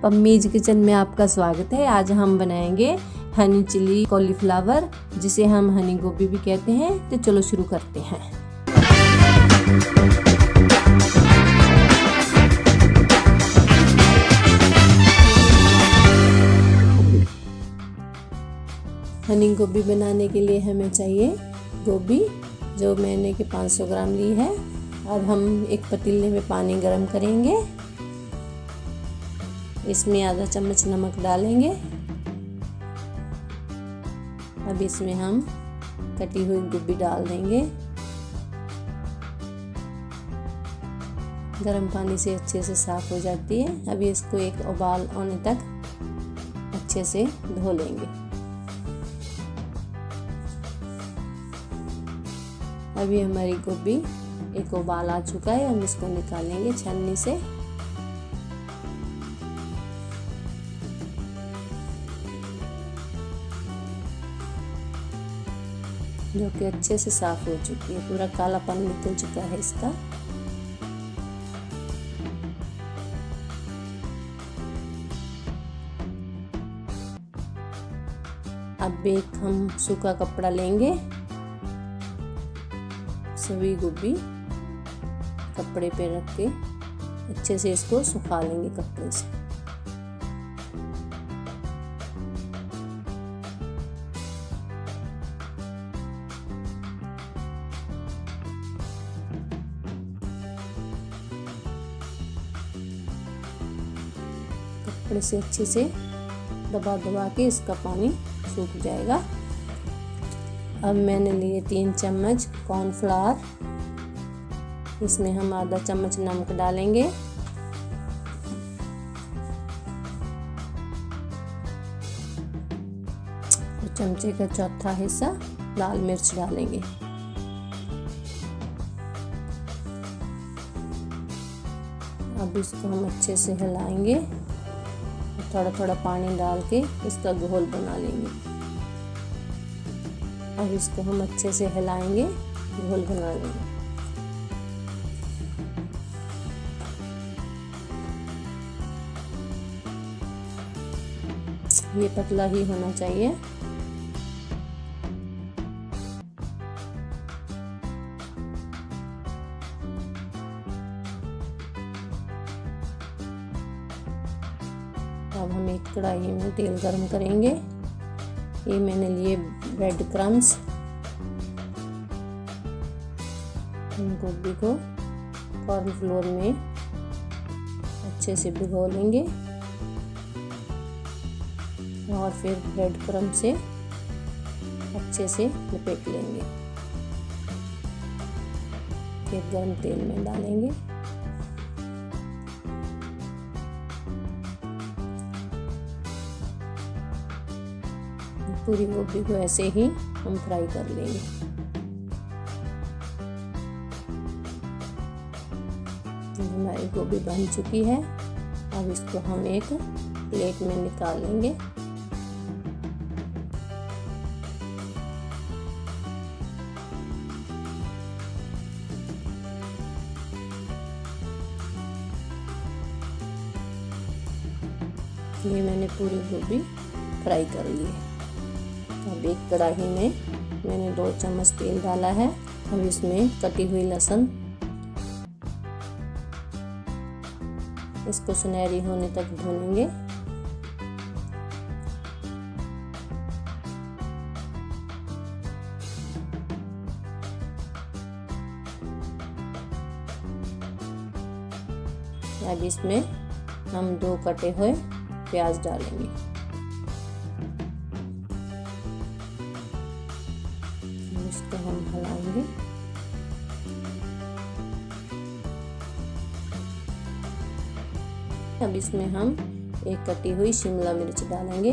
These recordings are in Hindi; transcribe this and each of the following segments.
पम्मीज किचन में आपका स्वागत है। आज हम बनाएंगे हनी चिली कॉलीफ्लावर, जिसे हम हनी गोभी भी कहते हैं। तो चलो शुरू करते हैं। हनी गोभी बनाने के लिए हमें चाहिए गोभी, जो मैंने कि 500 ग्राम ली है। अब हम एक पतीले में पानी गर्म करेंगे। इसमें आधा चम्मच नमक डालेंगे। अब इसमें हम कटी हुई गोभी डाल देंगे। गर्म पानी से अच्छे से साफ हो जाती है। अभी इसको एक उबाल आने तक अच्छे से धो लेंगे। अभी हमारी गोभी एक उबाल आ चुका है। हम इसको निकालेंगे छन्नी से। जो कि अच्छे से साफ हो चुकी है, पूरा कालापन निकल चुका है इसका। अब एक हम सूखा कपड़ा लेंगे। सभी गोभी कपड़े पे रख के अच्छे से इसको सुखा लेंगे कपड़े से। कपड़े से अच्छे से दबा दबा के इसका पानी सूख जाएगा। अब मैंने लिए 3 चम्मच कॉर्नफ्लावर। इसमें हम आधा चम्मच नमक डालेंगे। और चमचे का चौथा हिस्सा लाल मिर्च डालेंगे। अब इसको हम अच्छे से हिलाएंगे। थोड़ा थोड़ा पानी डाल के इसका घोल बना लेंगे। अब इसको हम अच्छे से हिलाएंगे, घोल बना लेंगे। ये पतला ही होना चाहिए। अब हम एक कढ़ाई में तेल गरम करेंगे। ये मैंने लिए ब्रेड क्रम्स। हम गोभी को कॉर्नफ्लोर में अच्छे से भिगो लेंगे और फिर ब्रेड क्रम्ब से अच्छे से लपेट लेंगे। फिर गर्म तेल में डालेंगे। पूरी गोभी को ऐसे ही हम फ्राई कर लेंगे। हमारी गोभी बन चुकी है। अब इसको हम एक प्लेट में निकाल लेंगे। ये मैंने पूरी गोभी फ्राई कर ली है। अब एक कढ़ाई में मैंने 2 चम्मच तेल डाला है। अब इसमें कटी हुई लहसुन, इसको सुनहरी होने तक भूनेंगे। अब इसमें हम 2 कटे हुए प्याज डालेंगे। इसको हम हिलाएंगे। अब इसमें हम एक कटी हुई शिमला मिर्च डालेंगे।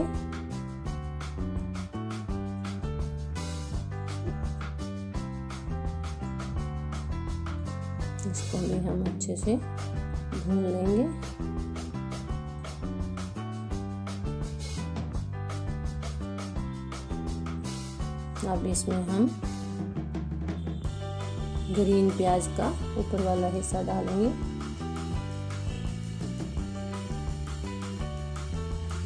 इसको भी हम अच्छे से भून लेंगे। अब इसमें हम ग्रीन प्याज का ऊपर वाला हिस्सा डालेंगे।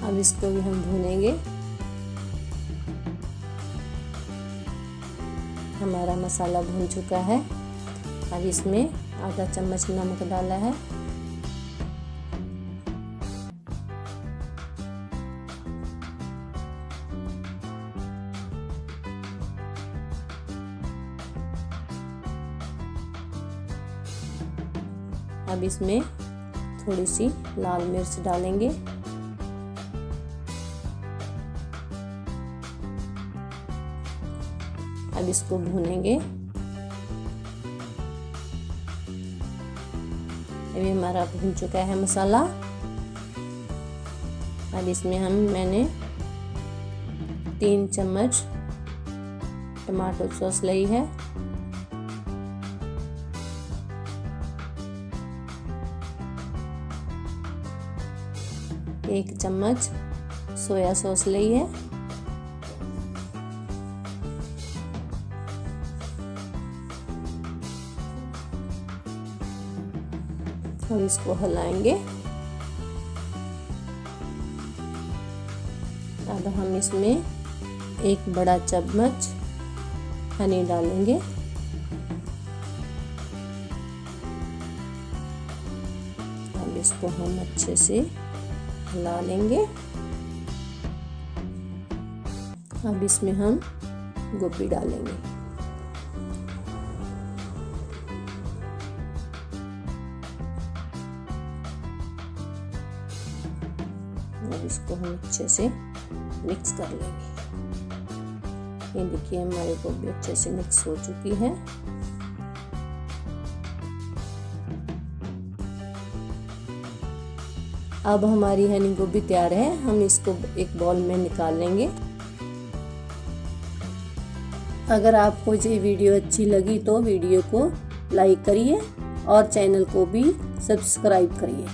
अब इसको भी हम भूनेंगे। हमारा मसाला भून चुका है। अब इसमें आधा चम्मच नमक डाला है। अब इसमें थोड़ी सी लाल मिर्च डालेंगे। अब इसको भूनेंगे। अभी हमारा भून चुका है मसाला। अब इसमें मैंने 3 चम्मच टमाटो सॉस ली है। एक चम्मच सोया सॉस ली है। और इसको हिलाएंगे। अब हम इसमें एक बड़ा चम्मच हनी डालेंगे। अब इसको हम अच्छे से हिला लेंगे। अब इसमें हम गोभी डालेंगे। अब इसको हम अच्छे से मिक्स कर लेंगे। ये देखिए हमारी गोभी अच्छे से मिक्स हो चुकी है। अब हमारी हनी गोभी तैयार है। हम इसको एक बाउल में निकाल लेंगे। अगर आपको ये वीडियो अच्छी लगी तो वीडियो को लाइक करिए और चैनल को भी सब्सक्राइब करिए।